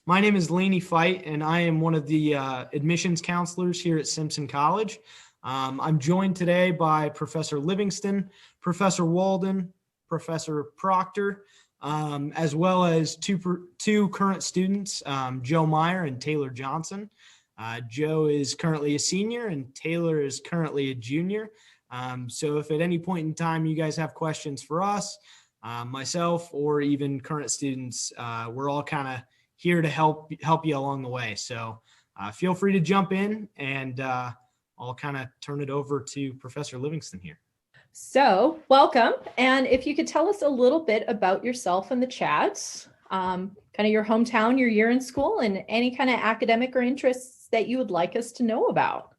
My name is Laney Fight, and I am one of the admissions counselors here at Simpson College. I'm joined today by Professor Livingston, Professor Walden, Professor Proctor, as well as two current students, Joe Meyer and Taylor Johnson. Joe is currently a senior and Taylor is currently a junior. So if at any point in time you guys have questions for us, myself, or even current students, we're all kind of here to help you along the way. So feel free to jump in, and I'll kind of turn it over to Professor Livingston here. So welcome. And if you could tell us a little bit about yourself in the chat, kind of your hometown, your year in school, and any kind of academic or interests that you would like us to know about.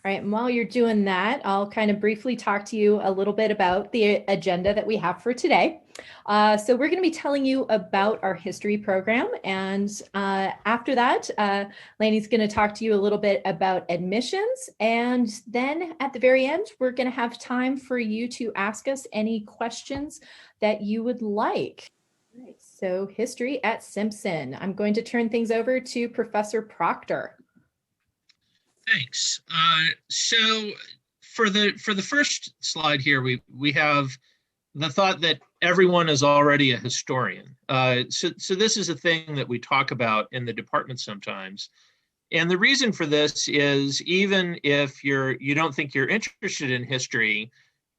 All right, and while you're doing that, I'll kind of briefly talk to you a little bit about the agenda that we have for today. So we're going to be telling you about our history program. And after that, Laney's going to talk to you a little bit about admissions. And then at the very end, we're going to have time for you to ask us any questions that you would like. All right, so history at Simpson. I'm going to turn things over to Professor Proctor. Thanks. So for the first slide here, we have the thought that everyone is already a historian. So this is a thing that we talk about in the department sometimes. And the reason for this is, even if you don't think you're interested in history,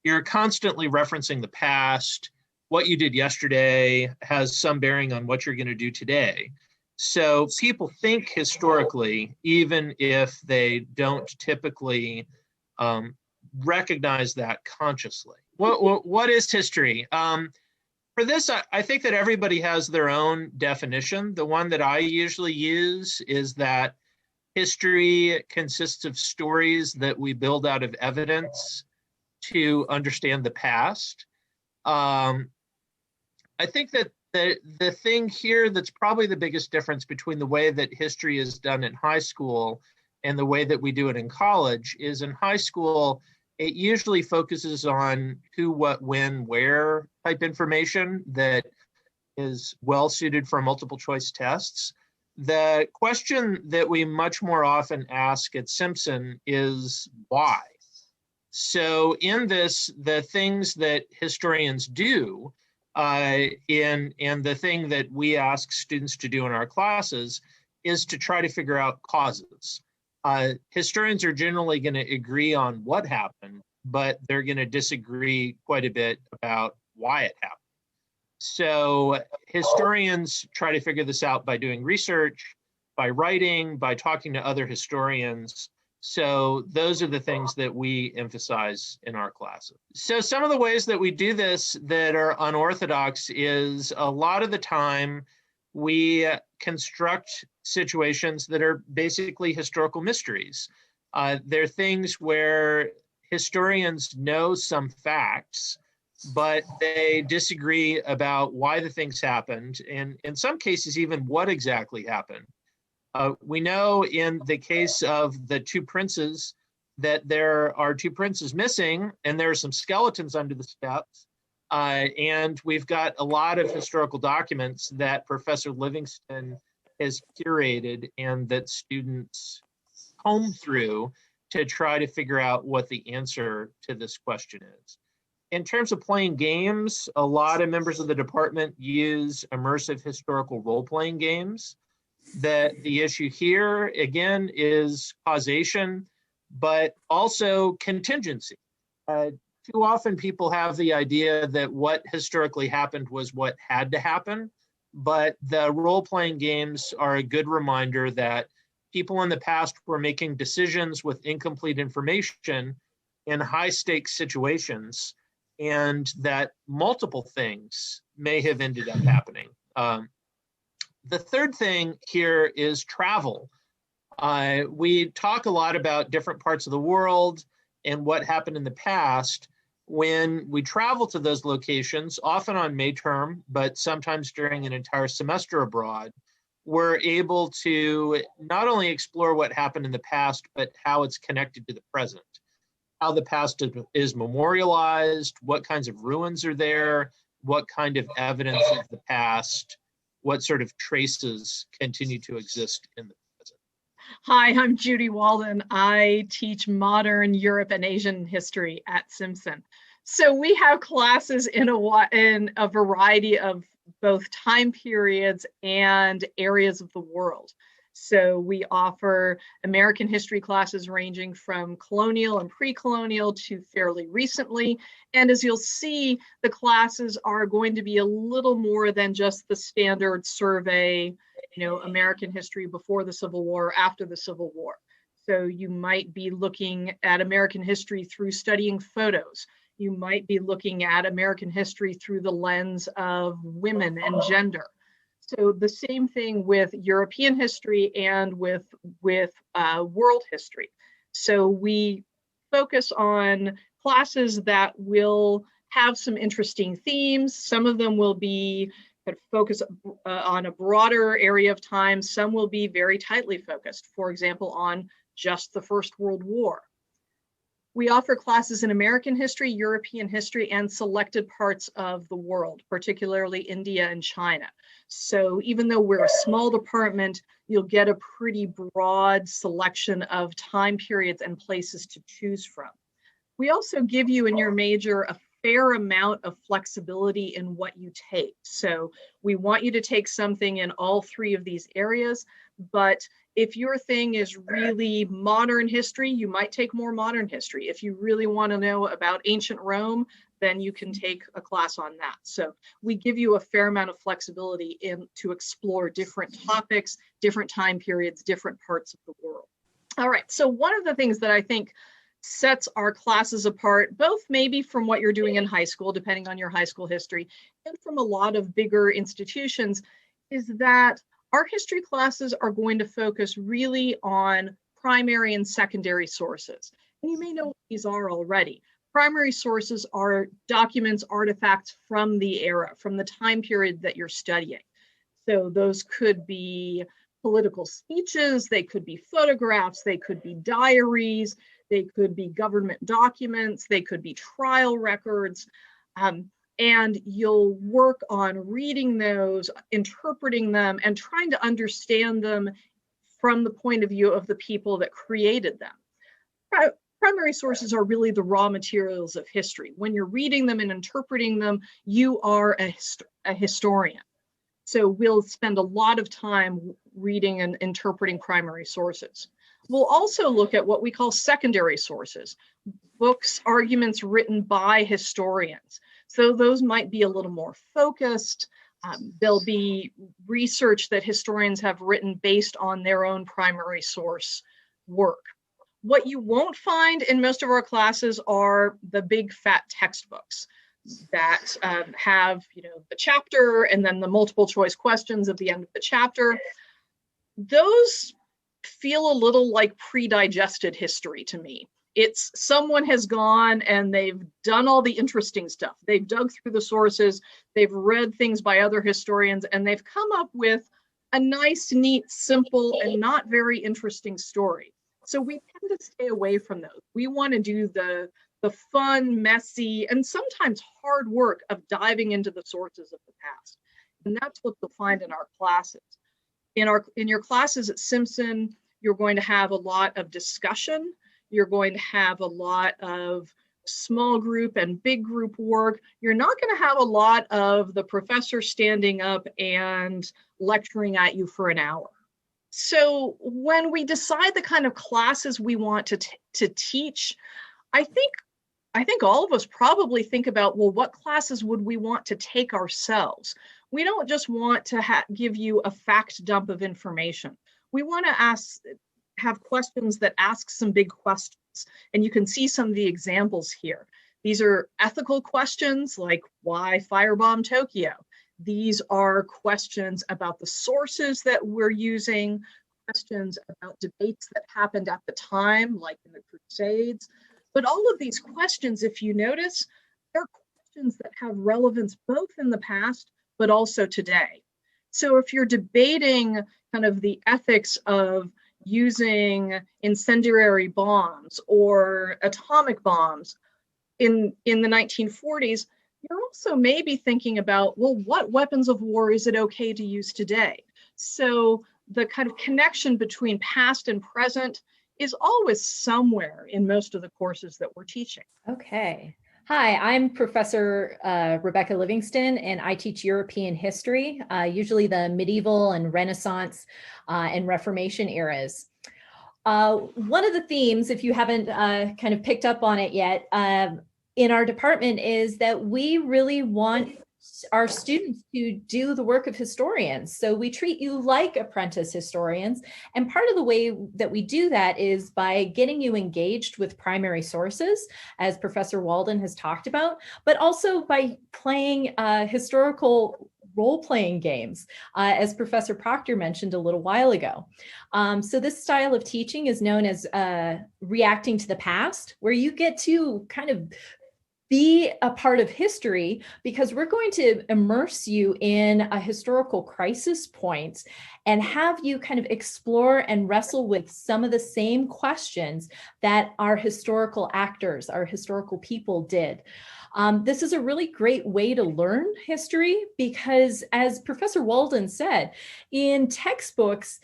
you're constantly referencing the past. What you did yesterday has some bearing on what you're going to do today. So people think historically, even if they don't typically recognize that consciously. What is history? For this, I think that everybody has their own definition. The one that I usually use is that history consists of stories that we build out of evidence to understand the past. I think that the thing here that's probably the biggest difference between the way that history is done in high school and the way that we do it in college is, in high school, it usually focuses on who, what, when, where type information that is well suited for multiple choice tests. The question that we much more often ask at Simpson is why. So in this, the things that historians do, and the thing that we ask students to do in our classes is to try to figure out causes. Historians are generally going to agree on what happened, but they're going to disagree quite a bit about why it happened. So historians try to figure this out by doing research, by writing, by talking to other historians. So those are the things that we emphasize in our classes. So some of the ways that we do this that are unorthodox is, a lot of the time we construct situations that are basically historical mysteries. They're things where historians know some facts, but they disagree about why the things happened, and in some cases even what exactly happened. We know in the case of the two princes that there are two princes missing, and there are some skeletons under the steps. And we've got a lot of historical documents that Professor Livingston has curated and that students comb through to try to figure out what the answer to this question is. In terms of playing games, a lot of members of the department use immersive historical role-playing games. That the issue here, again, is causation, but also contingency. Too often people have the idea that what historically happened was what had to happen, but the role-playing games are a good reminder that people in the past were making decisions with incomplete information in high-stakes situations, and that multiple things may have ended up happening. The third thing here is travel. We talk a lot about different parts of the world and what happened in the past. When we travel to those locations, often on May term, but sometimes during an entire semester abroad, we're able to not only explore what happened in the past, but how it's connected to the present, how the past is memorialized, what kinds of ruins are there, what kind of evidence of the past what sort of traces continue to exist in the present. Hi, I'm Judy Walden. I teach modern Europe and Asian history at Simpson. So we have classes in a variety of both time periods and areas of the world. So we offer American history classes ranging from colonial and pre-colonial to fairly recently. And as you'll see, the classes are going to be a little more than just the standard survey, American history before the Civil War, after the Civil War. So you might be looking at American history through studying photos. You might be looking at American history through the lens of women and gender. So the same thing with European history and with world history. So we focus on classes that will have some interesting themes. Some of them will be focus on a broader area of time. Some will be very tightly focused, for example, on just the First World War. We offer classes in American history, European history, and selected parts of the world, particularly India and China. So even though we're a small department, you'll get a pretty broad selection of time periods and places to choose from. We also give you in your major a fair amount of flexibility in what you take. So we want you to take something in all three of these areas, but if your thing is really modern history, you might take more modern history. If you really want to know about ancient Rome, then you can take a class on that. So we give you a fair amount of flexibility to explore different topics, different time periods, different parts of the world. All right, so one of the things that I think sets our classes apart, both maybe from what you're doing in high school, depending on your high school history, and from a lot of bigger institutions, is that our history classes are going to focus really on primary and secondary sources. And you may know what these are already. Primary sources are documents, artifacts from the era, from the time period that you're studying. So those could be political speeches, they could be photographs, they could be diaries, they could be government documents, they could be trial records. And you'll work on reading those, interpreting them, and trying to understand them from the point of view of the people that created them. Primary sources are really the raw materials of history. When you're reading them and interpreting them, you are a historian. So we'll spend a lot of time reading and interpreting primary sources. We'll also look at what we call secondary sources, books, arguments written by historians. So those might be a little more focused. There'll be research that historians have written based on their own primary source work. What you won't find in most of our classes are the big fat textbooks that have, the chapter and then the multiple choice questions at the end of the chapter. Those feel a little like pre-digested history to me. It's someone has gone and they've done all the interesting stuff. They've dug through the sources, they've read things by other historians, and they've come up with a nice, neat, simple, and not very interesting story. So we tend to stay away from those. We want to do the fun, messy, and sometimes hard work of diving into the sources of the past. And that's what you'll find in our classes. In your classes at Simpson, you're going to have a lot of discussion. You're going to have a lot of small group and big group work. You're not going to have a lot of the professor standing up and lecturing at you for an hour. So when we decide the kind of classes we want to teach, I think all of us probably think about, well, what classes would we want to take ourselves? We don't just want to give you a fact dump of information. We want to have questions that ask some big questions. And you can see some of the examples here. These are ethical questions like why firebomb Tokyo? These are questions about the sources that we're using, questions about debates that happened at the time, like in the Crusades. But all of these questions, if you notice, they're questions that have relevance both in the past, but also today. So if you're debating kind of the ethics of using incendiary bombs or atomic bombs in the 1940s, You're also maybe thinking about, well, what weapons of war is it okay to use today? So the kind of connection between past and present is always somewhere in most of the courses that we're teaching. Okay. Hi, I'm Professor Rebecca Livingston, and I teach European history, usually the medieval and Renaissance and Reformation eras. One of the themes, if you haven't kind of picked up on it yet, in our department is that we really want our students to do the work of historians. So we treat you like apprentice historians. And part of the way that we do that is by getting you engaged with primary sources, as Professor Walden has talked about, but also by playing historical role-playing games, as Professor Proctor mentioned a little while ago. So this style of teaching is known as reacting to the past, where you get to kind of be a part of history, because we're going to immerse you in a historical crisis point and have you kind of explore and wrestle with some of the same questions that our historical actors, our historical people did. This is a really great way to learn history because, as Professor Walden said, in textbooks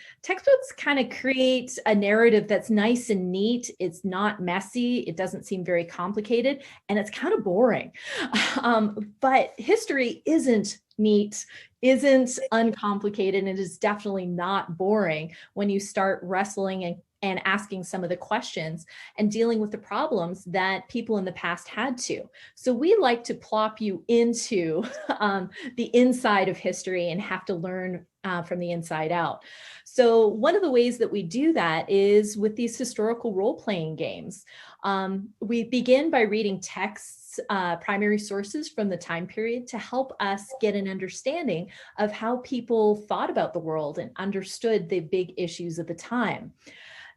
kind of create a narrative that's nice and neat. It's not messy. It doesn't seem very complicated, and it's kind of boring. But history isn't neat, isn't uncomplicated, and it is definitely not boring when you start wrestling and asking some of the questions and dealing with the problems that people in the past had to. So we like to plop you into the inside of history and have to learn from the inside out. So one of the ways that we do that is with these historical role-playing games. We begin by reading texts, primary sources from the time period to help us get an understanding of how people thought about the world and understood the big issues of the time.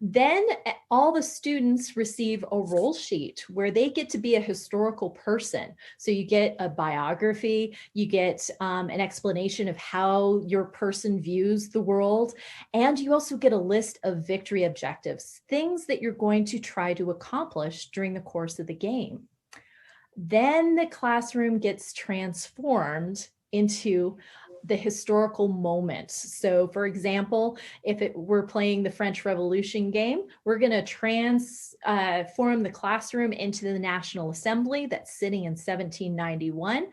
Then all the students receive a role sheet where they get to be a historical person. So you get a biography, you get an explanation of how your person views the world, and you also get a list of victory objectives, things that you're going to try to accomplish during the course of the game. Then the classroom gets transformed into the historical moment. So for example, if we're playing the French Revolution game, we're going to transform the classroom into the National Assembly that's sitting in 1791.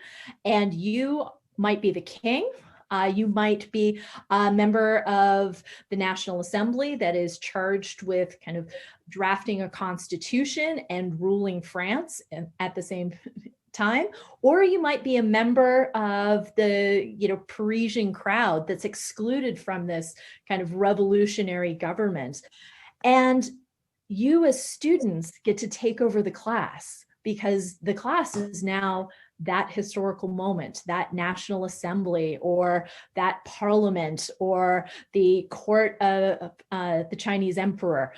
And you might be the king. You might be a member of the National Assembly that is charged with kind of drafting a constitution and ruling France at the same time, or you might be a member of the Parisian crowd that's excluded from this kind of revolutionary government. And you as students get to take over the class, because the class is now that historical moment, that National Assembly or that Parliament or the court of the Chinese emperor,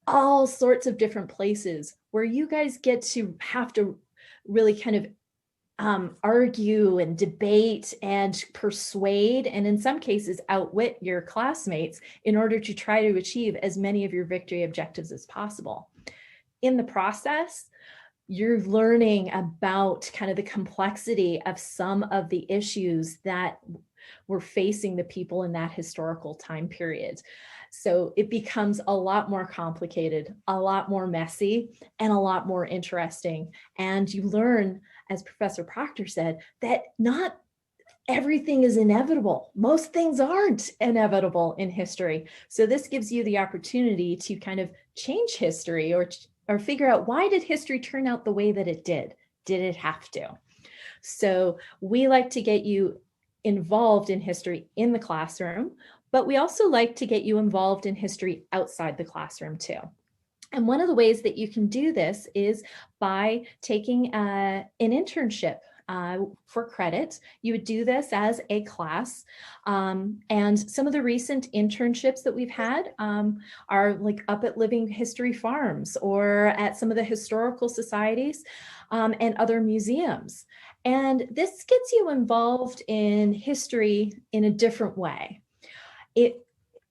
all sorts of different places where you guys get to have to really kind of argue and debate and persuade, and in some cases outwit your classmates in order to try to achieve as many of your victory objectives as possible. In the process, you're learning about kind of the complexity of some of the issues that were facing the people in that historical time period. So it becomes a lot more complicated, a lot more messy, and a lot more interesting. And you learn, as Professor Proctor said, that not everything is inevitable. Most things aren't inevitable in history. So this gives you the opportunity to kind of change history or figure out, why did history turn out the way that it did? Did it have to? So we like to get you involved in history in the classroom, but we also like to get you involved in history outside the classroom too. And one of the ways that you can do this is by taking an internship for credit. You would do this as a class. And some of the recent internships that we've had are like up at Living History Farms or at some of the historical societies and other museums. And this gets you involved in history in a different way.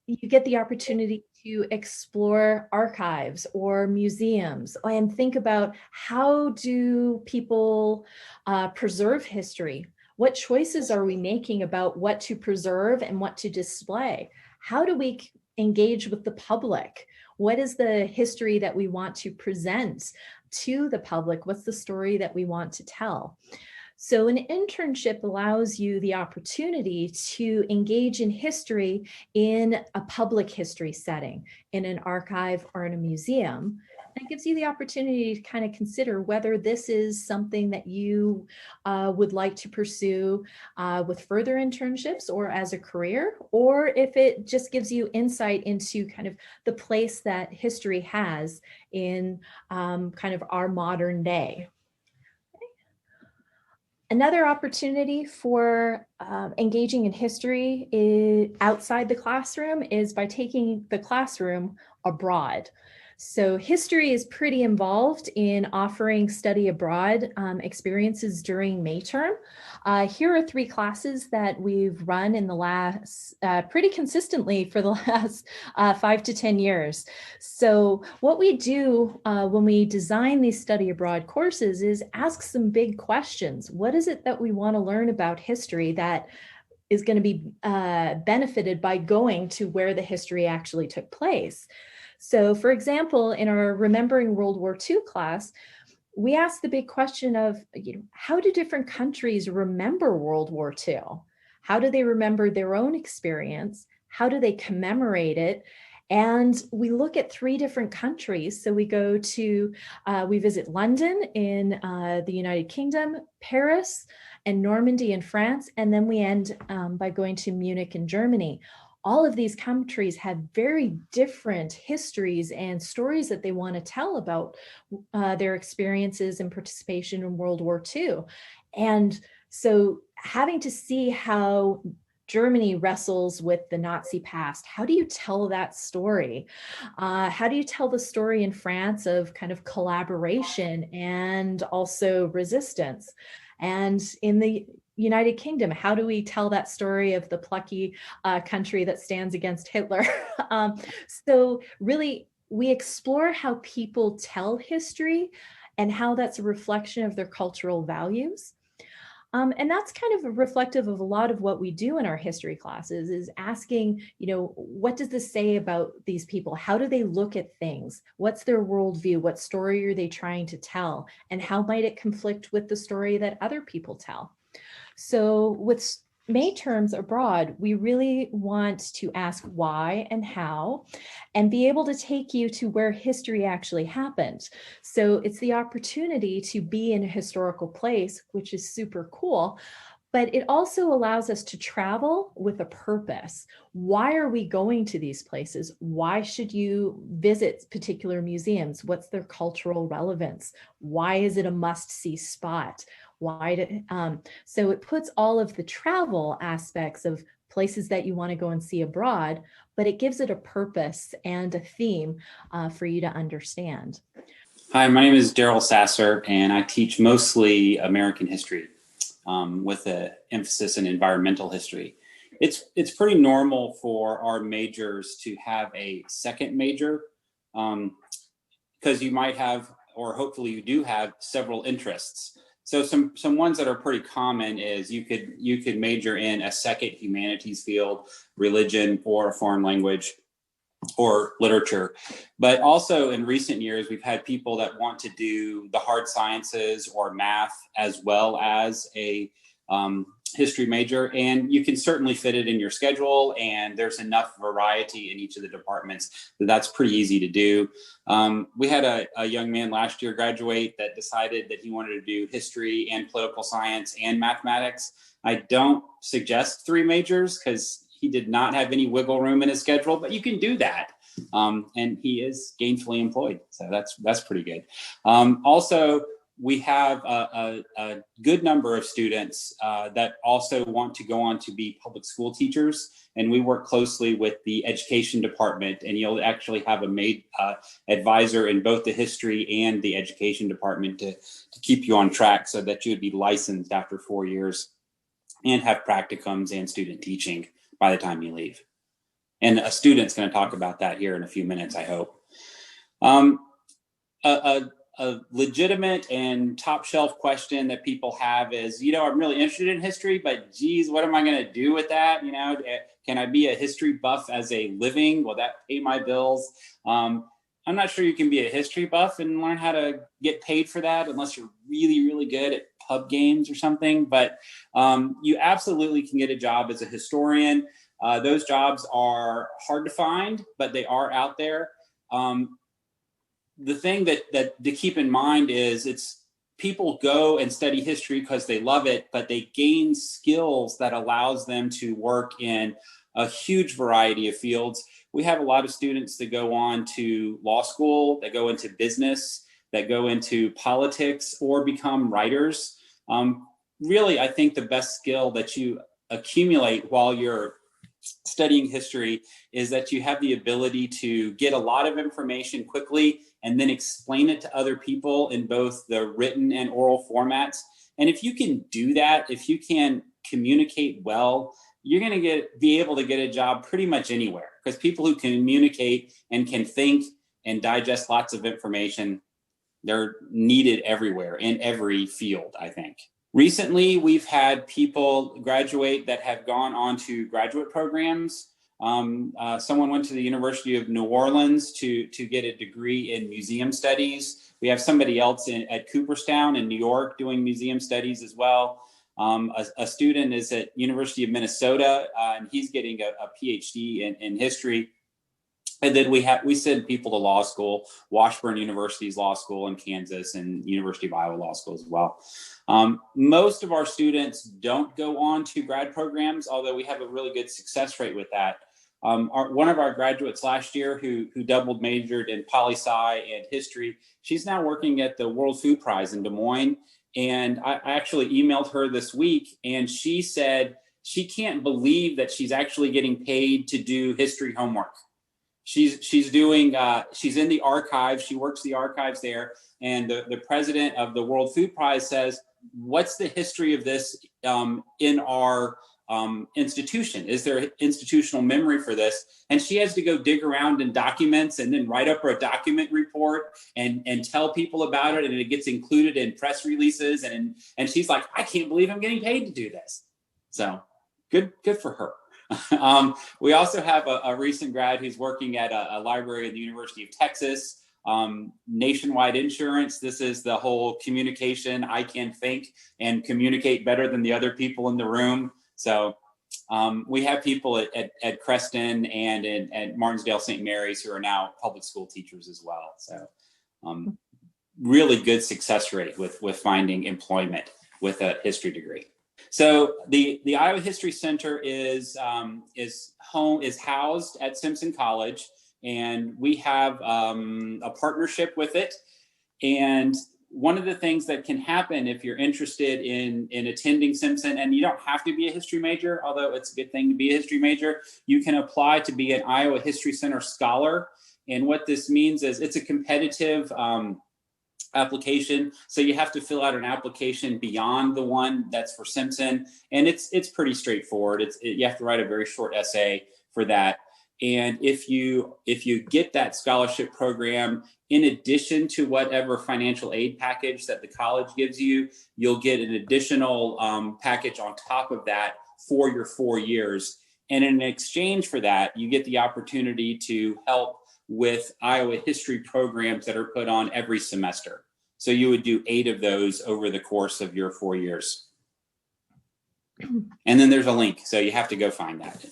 you get the opportunity to explore archives or museums and think about how do people preserve history? What choices are we making about what to preserve and what to display? How do we engage with the public? What is the history that we want to present to the public? What's the story that we want to tell? So an internship allows you the opportunity to engage in history in a public history setting, in an archive or in a museum. That gives you the opportunity to kind of consider whether this is something that you would like to pursue with further internships or as a career, or if it just gives you insight into kind of the place that history has in kind of our modern day. Another opportunity for engaging in history outside the classroom is by taking the classroom abroad. So history is pretty involved in offering study abroad experiences during May term. Here are 3 classes that we've run in the last, pretty consistently for the last 5 to 10 years. So what we do when we design these study abroad courses is ask some big questions. What is it that we want to learn about history that is going to be benefited by going to where the history actually took place? So for example, in our Remembering World War II class, we asked the big question of, how do different countries remember World War II? How do they remember their own experience? How do they commemorate it? And we look at 3 different countries. So we go to, we visit London in the United Kingdom, Paris and Normandy in France, and then we end by going to Munich in Germany. All of these countries have very different histories and stories that they want to tell about their experiences and participation in World War II. And so having to see how Germany wrestles with the Nazi past, how do you tell that story? How do you tell the story in France of kind of collaboration and also resistance? And in the United Kingdom, how do we tell that story of the plucky country that stands against Hitler? So really, we explore how people tell history and how that's a reflection of their cultural values. And that's kind of reflective of a lot of what we do in our history classes, is asking, what does this say about these people? How do they look at things? What's their worldview? What story are they trying to tell? And how might it conflict with the story that other people tell? So with May terms abroad, we really want to ask why and how, and be able to take you to where history actually happened. So it's the opportunity to be in a historical place, which is super cool, but it also allows us to travel with a purpose. Why are we going to these places? Why should you visit particular museums? What's their cultural relevance? Why is it a must-see spot? So it puts all of the travel aspects of places that you want to go and see abroad, but it gives it a purpose and a theme for you to understand. Hi, my name is Daryl Sasser, and I teach mostly American history with an emphasis in environmental history. It's pretty normal for our majors to have a second major because you might have, or hopefully you do have, several interests. So some ones that are pretty common is you could major in a second humanities field, religion, or a foreign language, or literature. But also in recent years, we've had people that want to do the hard sciences or math as well as a history major, and you can certainly fit it in your schedule, and there's enough variety in each of the departments that's pretty easy to do. We had a young man last year graduate that decided that he wanted to do history and political science and mathematics. I don't suggest 3 majors because he did not have any wiggle room in his schedule, but you can do that. And he is gainfully employed, so that's pretty good. Also, we have a good number of students that also want to go on to be public school teachers, and we work closely with the education department, and you'll actually have a advisor in both the history and the education department to keep you on track so that you would be licensed after 4 years and have practicums and student teaching by the time you leave. And a student's going to talk about that here in a few minutes, I hope. A legitimate and top shelf question that people have is, I'm really interested in history, but geez, what am I going to do with that? Can I be a history buff as a living? Will that pay my bills? I'm not sure you can be a history buff and learn how to get paid for that unless you're really, really good at pub games or something. But you absolutely can get a job as a historian. Those jobs are hard to find, but they are out there. The thing that to keep in mind is people go and study history because they love it, but they gain skills that allows them to work in a huge variety of fields. We have a lot of students that go on to law school, that go into business, that go into politics, or become writers. Really, I think the best skill that you accumulate while you're studying history is that you have the ability to get a lot of information quickly and then explain it to other people in both the written and oral formats. And if you can do that, if you can communicate well, you're going to be able to get a job pretty much anywhere, because people who communicate and can think and digest lots of information, they're needed everywhere in every field, I think. Recently, we've had people graduate that have gone on to graduate programs. Someone went to the University of New Orleans to get a degree in museum studies. We have somebody else at Cooperstown in New York doing museum studies as well. A student is at University of Minnesota, and he's getting a PhD in history. And then we send people to law school, Washburn University's law school in Kansas, and University of Iowa Law School as well. Most of our students don't go on to grad programs, although we have a really good success rate with that. One of our graduates last year who double majored in poli-sci and history, she's now working at the World Food Prize in Des Moines. And I actually emailed her this week, and she said she can't believe that she's actually getting paid to do history homework. She's in the archives. She works the archives there. And the president of the World Food Prize says, what's the history of this in our institution? Is there institutional memory for this? And she has to go dig around in documents and then write up her document report and tell people about it. And it gets included in press releases. And she's like, I can't believe I'm getting paid to do this. So good for her. We also have a recent grad who's working at a library at the University of Texas. Nationwide Insurance. This is the whole communication. I can think and communicate better than the other people in the room. So we have people at Creston and at Martinsdale St. Mary's who are now public school teachers as well. So really good success rate with finding employment with a history degree. So the Iowa History Center is housed at Simpson College, and we have a partnership with it. And one of the things that can happen if you're interested in attending Simpson, and you don't have to be a history major, although it's a good thing to be a history major, you can apply to be an Iowa History Center Scholar. And what this means is it's a competitive application. So you have to fill out an application beyond the one that's for Simpson. And it's pretty straightforward. You have to write a very short essay for that. And if you get that scholarship program, in addition to whatever financial aid package that the college gives you, you'll get an additional package on top of that for your 4 years. And in exchange for that, you get the opportunity to help with Iowa history programs that are put on every semester. So you would do 8 of those over the course of your 4 years. And then there's a link, so you have to go find that.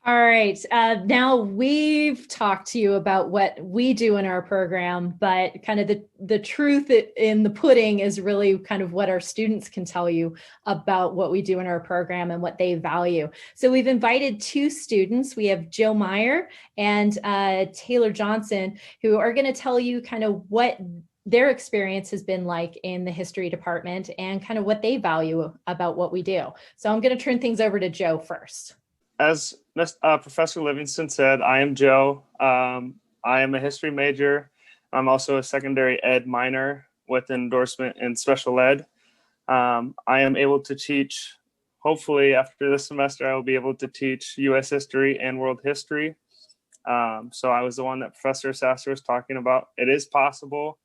All right. Now we've talked to you about what we do in our program, but kind of the truth in the pudding is really kind of what our students can tell you about what we do in our program and what they value. So we've invited 2 students. We have Jill Meyer and Taylor Johnson, who are going to tell you kind of what their experience has been like in the history department and kind of what they value about what we do. So I'm going to turn things over to Joe first. As Professor Livingston said, I am Joe. I am a history major. I'm also a secondary ed minor with endorsement in special ed. I am able to teach hopefully after this semester, I will be able to teach U.S. history and world history. So I was the one that Professor Sasser was talking about. It is possible.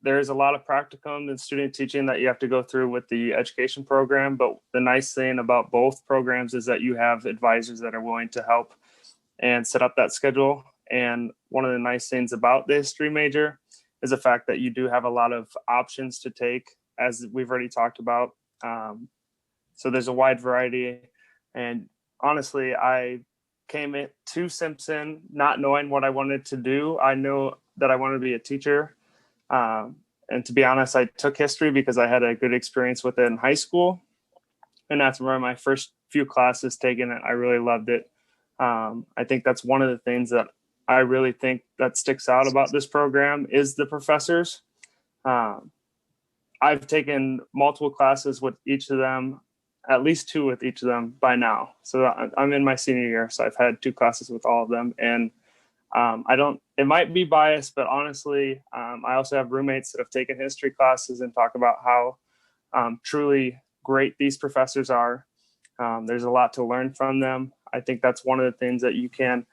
There's a lot of practicum in student teaching that you have to go through with the education program. But the nice thing about both programs is that you have advisors that are willing to help and set up that schedule. And one of the nice things about the history major is the fact that you do have a lot of options to take, as we've already talked about. So there's a wide variety. And honestly, I came to Simpson not knowing what I wanted to do. I knew that I wanted to be a teacher. And to be honest, I took history because I had a good experience with it in high school. And that's where my first few classes taken it. I really loved it. I think that's one of the things that I really think that sticks out about this program is the professors. I've taken multiple classes with each of them, at least 2 with each of them by now. So I'm in my senior year, so I've had 2 classes with all of them. And it might be biased, but honestly, I also have roommates that have taken history classes and talk about how truly great these professors are. There's a lot to learn from them. I think that's one of the things that you can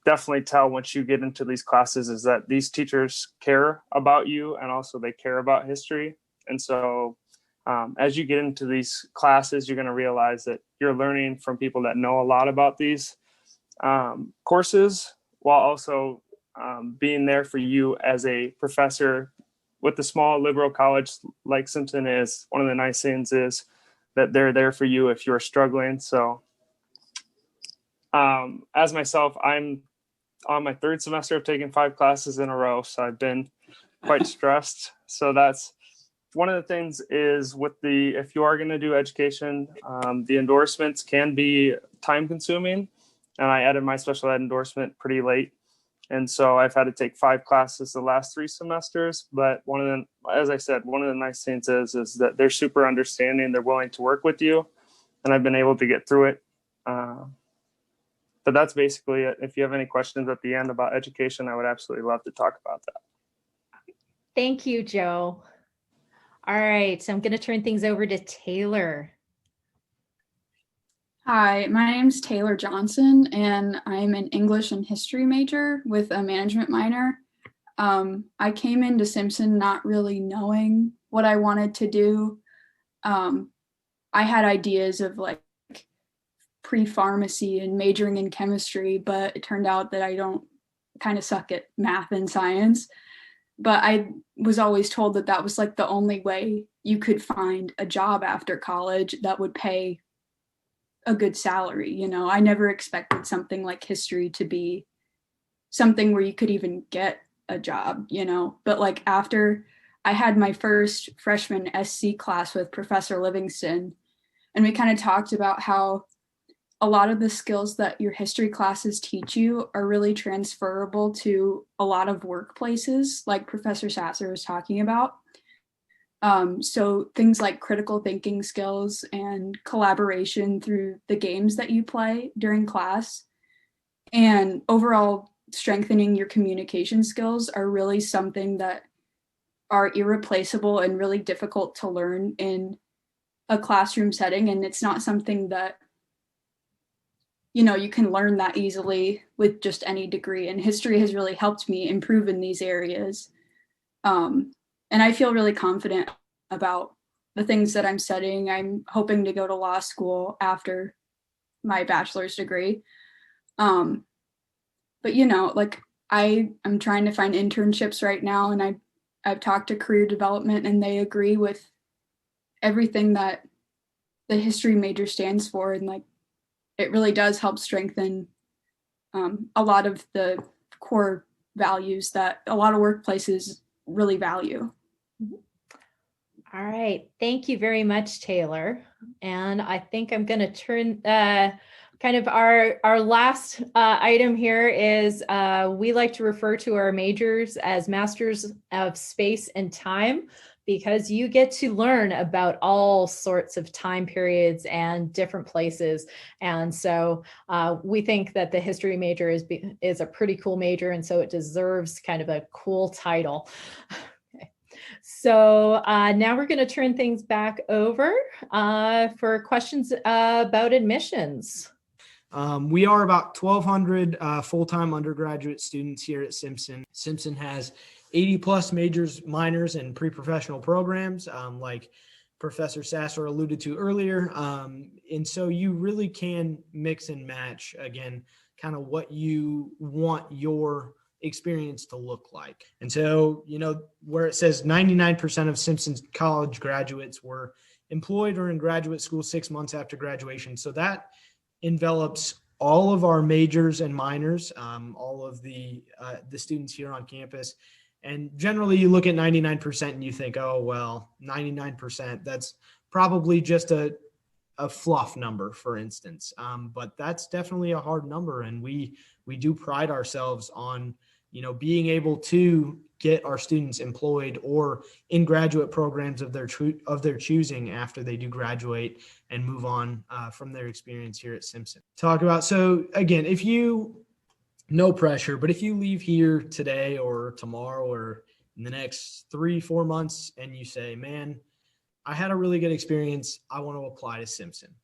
definitely tell once you get into these classes is that these teachers care about you and also they care about history. And so as you get into these classes, you're going to realize that you're learning from people that know a lot about these courses, while also being there for you as a professor with a small liberal college like Simpson is. One of the nice things is that they're there for you if you're struggling. So as myself, I'm on my 3rd semester of taking 5 classes in a row. So I've been quite stressed. So that's one of the things is if you are going to do education, the endorsements can be time consuming. And I added my special ed endorsement pretty late. And so I've had to take 5 classes the last 3 semesters. But one of them, as I said, one of the nice things is that they're super understanding. They're willing to work with you. And I've been able to get through it. But that's basically it. If you have any questions at the end about education, I would absolutely love to talk about that. Thank you, Joe. All right, so I'm going to turn things over to Taylor. Hi, my name's Taylor Johnson, and I'm an English and history major with a management minor. I came into Simpson not really knowing what I wanted to do. I had ideas of like pre-pharmacy and majoring in chemistry, but it turned out that I don't kind of suck at math and science. But I was always told that that was like the only way you could find a job after college that would pay a good salary. You know, I never expected something like history to be something where you could even get a job, you know. But like after I had my first freshman SC class with Professor Livingston, and we kind of talked about how a lot of the skills that your history classes teach you are really transferable to a lot of workplaces, like Professor Sasser was talking about. So things like critical thinking skills and collaboration through the games that you play during class, and overall strengthening your communication skills are really something that are irreplaceable and really difficult to learn in a classroom setting. And it's not something that, you know, you can learn that easily with just any degree. And history has really helped me improve in these areas. And I feel really confident about the things that I'm studying. I'm hoping to go to law school after my bachelor's degree. But, you know, like I'm trying to find internships right now, and I've talked to career development, and they agree with everything that the history major stands for. And like, it really does help strengthen a lot of the core values that a lot of workplaces really value. All right. Thank you very much, Taylor. And I think I'm going to turn kind of our last item here is we like to refer to our majors as Masters of Space and Time, because you get to learn about all sorts of time periods and different places. And so we think that the history major is a pretty cool major, and so it deserves kind of a cool title. Okay. So now we're going to turn things back over for questions about admissions. We are about 1,200 full-time undergraduate students here at Simpson. Simpson has 80 plus majors, minors, and pre-professional programs, like Professor Sasser alluded to earlier. And so you really can mix and match, again, kind of what you want your experience to look like. And so, where it says 99% of Simpson college graduates were employed or in graduate school 6 months after graduation. So that envelops all of our majors and minors, all of the students here on campus. And generally you look at 99% and you think, oh, well, 99%, that's probably just a fluff number, for instance. But that's definitely a hard number. And we do pride ourselves on, being able to get our students employed or in graduate programs of their choosing after they do graduate and move on from their experience here at Simpson. So again, no pressure, but if you leave here today or tomorrow or in the next 3-4 months and you say, man, I had a really good experience, I want to apply to Simpson.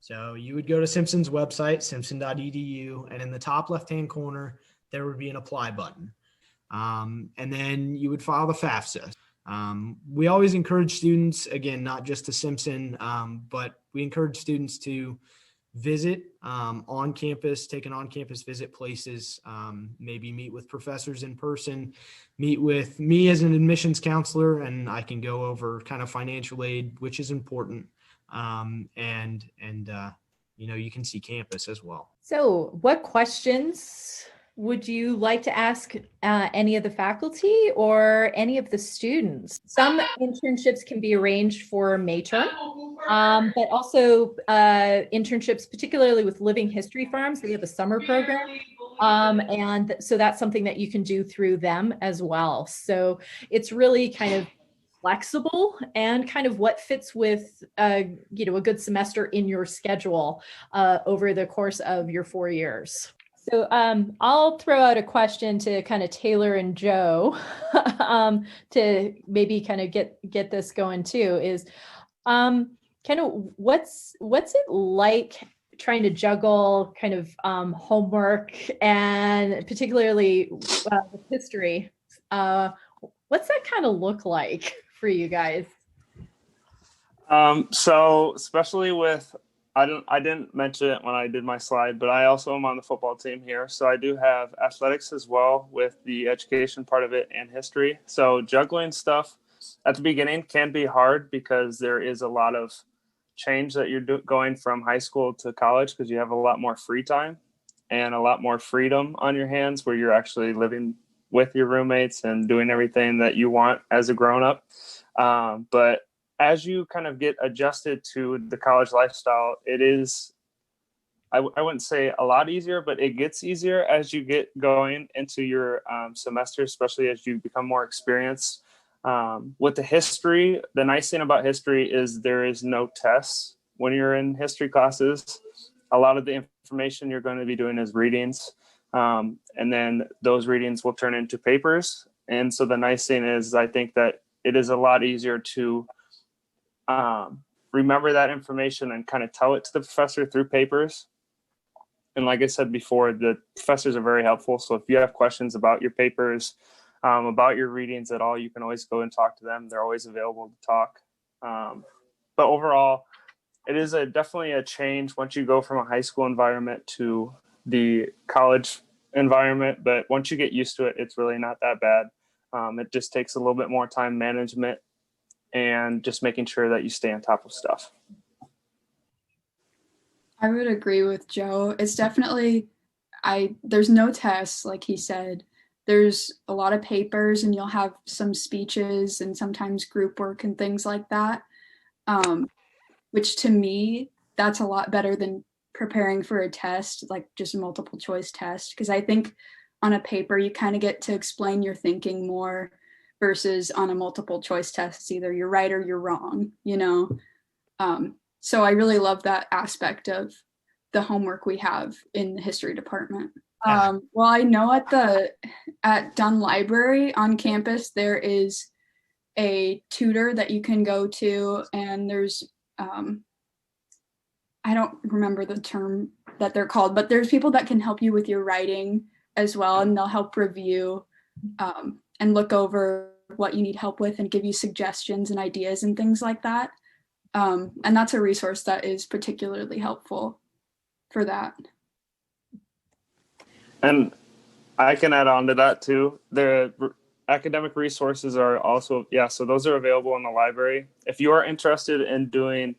So you would go to Simpson's website, simpson.edu, and in the top left-hand corner, there would be an apply button. And then you would file the FAFSA. We always encourage students, again, not just to Simpson, but we encourage students to visit on campus, take an on-campus visit places, maybe meet with professors in person, meet with me as an admissions counselor, and I can go over kind of financial aid, which is important. And you can see campus as well. So what questions would you like to ask any of the faculty or any of the students? Some internships can be arranged for May term, but also internships, particularly with living history farms, they have a summer program. And so that's something that you can do through them as well. So it's really kind of flexible and kind of what fits with, a good semester in your schedule over the course of your 4 years. So I'll throw out a question to kind of Taylor and Joe to maybe kind of get this going too, is kind of what's it like trying to juggle kind of homework and particularly with history? What's that kind of look like for you guys? So especially with, I didn't mention it when I did my slide, but I also am on the football team here. So I do have athletics as well with the education part of it and history. So juggling stuff at the beginning can be hard because there is a lot of change that you're going from high school to college because you have a lot more free time and a lot more freedom on your hands where you're actually living with your roommates and doing everything that you want as a grown-up. But as you kind of get adjusted to the college lifestyle, it is, I wouldn't say a lot easier, but it gets easier as you get going into your semester, especially as you become more experienced. With the history, the nice thing about history is there is no tests when you're in history classes. A lot of the information you're going to be doing is readings, and then those readings will turn into papers. And so the nice thing is I think that it is a lot easier to remember that information and kind of tell it to the professor through papers. And like I said before, the professors are very helpful. So if you have questions about your papers, about your readings at all, you can always go and talk to them. They're always available to talk. But overall, it is definitely a change once you go from a high school environment to the college environment. But once you get used to it, it's really not that bad. It just takes a little bit more time management and just making sure that you stay on top of stuff. I would agree with Joe. It's definitely, there's no tests, like he said. There's a lot of papers and you'll have some speeches and sometimes group work and things like that, which to me, that's a lot better than preparing for a test, like just a multiple choice test. Because I think on a paper, you kind of get to explain your thinking more versus on a multiple choice test, it's either you're right or you're wrong, So I really love that aspect of the homework we have in the history department. Well, I know at Dunn Library on campus, there is a tutor that you can go to, and there's I don't remember the term that they're called, but there's people that can help you with your writing as well, and they'll help review and look over what you need help with and give you suggestions and ideas and things like that. And that's a resource that is particularly helpful for that. And I can add on to that too. The academic resources are also, so those are available in the library. If you are interested in doing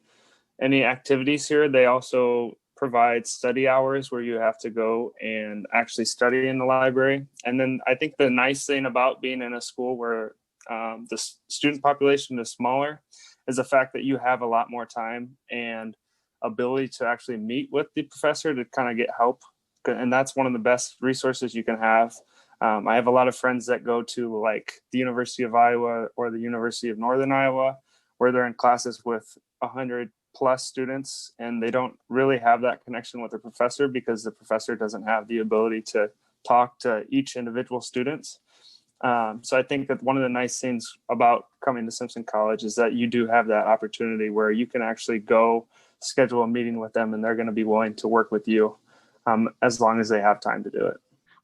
any activities here, they also provide study hours where you have to go and actually study in the library. And then I think the nice thing about being in a school where the student population is smaller is the fact that you have a lot more time and ability to actually meet with the professor to kind of get help. And that's one of the best resources you can have. I have a lot of friends that go to like the University of Iowa or the University of Northern Iowa, where they're in classes with 100 plus students, and they don't really have that connection with the professor because the professor doesn't have the ability to talk to each individual students. So I think that one of the nice things about coming to Simpson College is that you do have that opportunity where you can actually go schedule a meeting with them, and they're going to be willing to work with you as long as they have time to do it.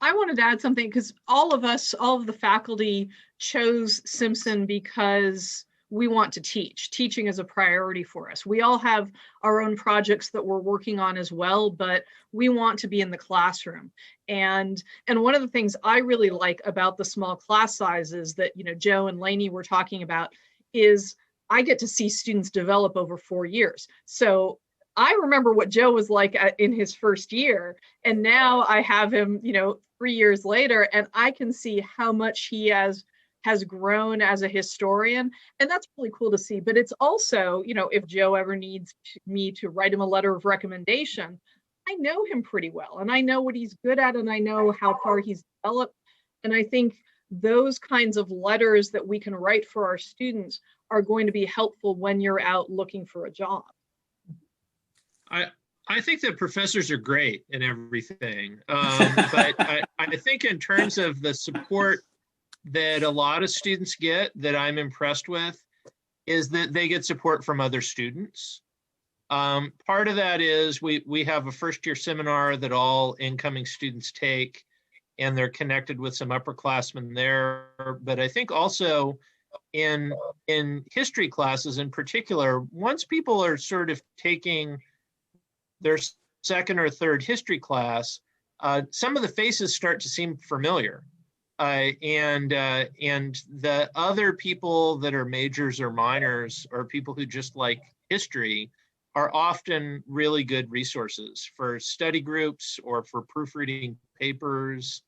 I wanted to add something because all of the faculty chose Simpson because we want to teach. Teaching is a priority for us. We all have our own projects that we're working on as well, but we want to be in the classroom. And one of the things I really like about the small class sizes that, Joe and Lainey were talking about is I get to see students develop over 4 years. So I remember what Joe was like in his first year, and now I have him, 3 years later, and I can see how much he has grown as a historian. And that's really cool to see. But it's also, if Joe ever needs me to write him a letter of recommendation, I know him pretty well, and I know what he's good at, and I know how far he's developed. And I think those kinds of letters that we can write for our students are going to be helpful when you're out looking for a job. I think that professors are great in everything, but I think in terms of the support that a lot of students get that I'm impressed with is that they get support from other students. Part of that is we have a first year seminar that all incoming students take, and they're connected with some upperclassmen there. But I think also in history classes in particular, once people are sort of taking their second or third history class, some of the faces start to seem familiar. And the other people that are majors or minors or people who just like history are often really good resources for study groups or for proofreading papers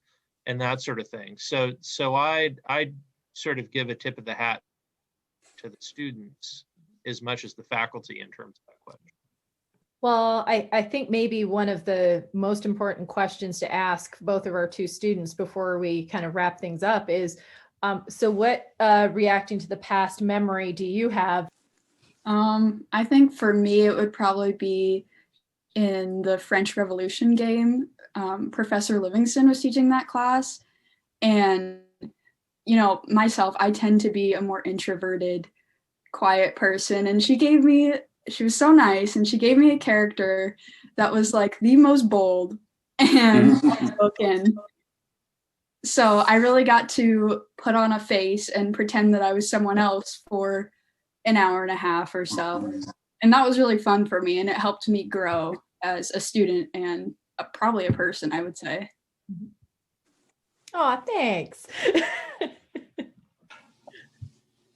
and that sort of thing. So I'd sort of give a tip of the hat to the students as much as the faculty in terms of that question. Well, I think maybe one of the most important questions to ask both of our two students before we kind of wrap things up is, so what reacting to the past memory do you have? I think for me, it would probably be in the French Revolution game. Professor Livingston was teaching that class. And, myself, I tend to be a more introverted, quiet person. And she was so nice, and she gave me a character that was like the most bold and outspoken. So I really got to put on a face and pretend that I was someone else for an hour and a half or so. And that was really fun for me, and it helped me grow as a student and probably a person, I would say. Oh, thanks.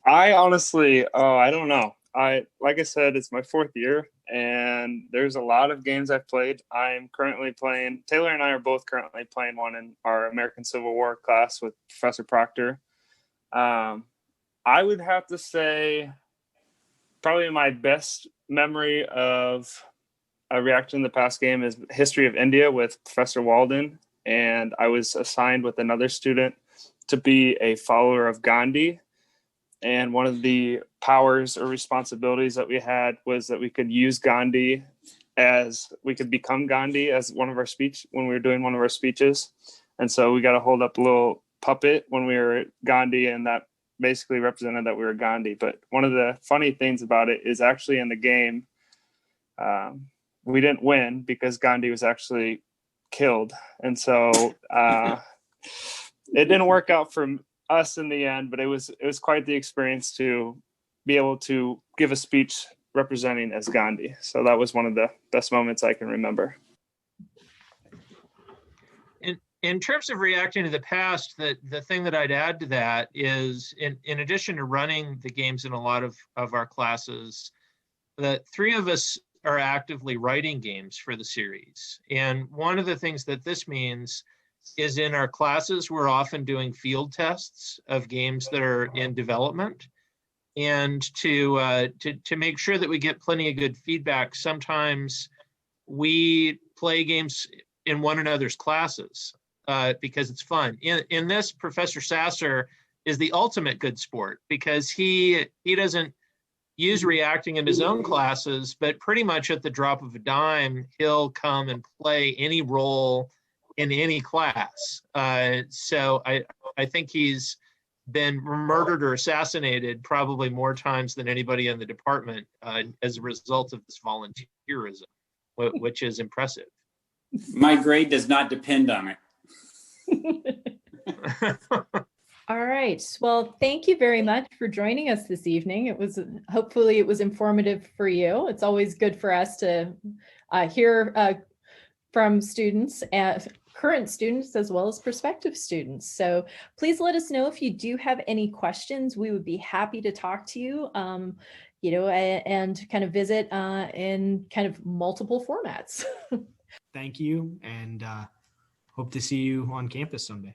I honestly, I don't know. Like I said, it's my 4th year, and there's a lot of games I've played. I'm currently playing, Taylor and I are both currently playing one in our American Civil War class with Professor Proctor. I would have to say probably my best memory of a reaction to the past game is History of India with Professor Walden. And I was assigned with another student to be a follower of Gandhi. And one of the powers or responsibilities that we had was that we could use Gandhi we could become Gandhi as one of our when we were doing one of our speeches. And so we got to hold up a little puppet when we were Gandhi, and that basically represented that we were Gandhi. But one of the funny things about it is actually in the game, we didn't win because Gandhi was actually killed. And so it didn't work out for us in the end, but it was quite the experience to be able to give a speech representing as Gandhi. So that was one of the best moments I can remember. In terms of reacting to the past, the thing that I'd add to that is, in addition to running the games in a lot of our classes, the three of us are actively writing games for the series. And one of the things that this means is in our classes, we're often doing field tests of games that are in development. And to make sure that we get plenty of good feedback, sometimes we play games in one another's classes. Because it's fun. In this, Professor Sasser is the ultimate good sport because he doesn't use reacting in his own classes, but pretty much at the drop of a dime, he'll come and play any role in any class. So I think he's been murdered or assassinated probably more times than anybody in the department as a result of this volunteerism, which is impressive. My grade does not depend on it. All right. Well, thank you very much for joining us this evening. Hopefully it was informative for you. It's always good for us to hear from students, current students, as well as prospective students. So please let us know if you do have any questions. We would be happy to talk to you, and kind of visit in kind of multiple formats. Thank you, and hope to see you on campus someday.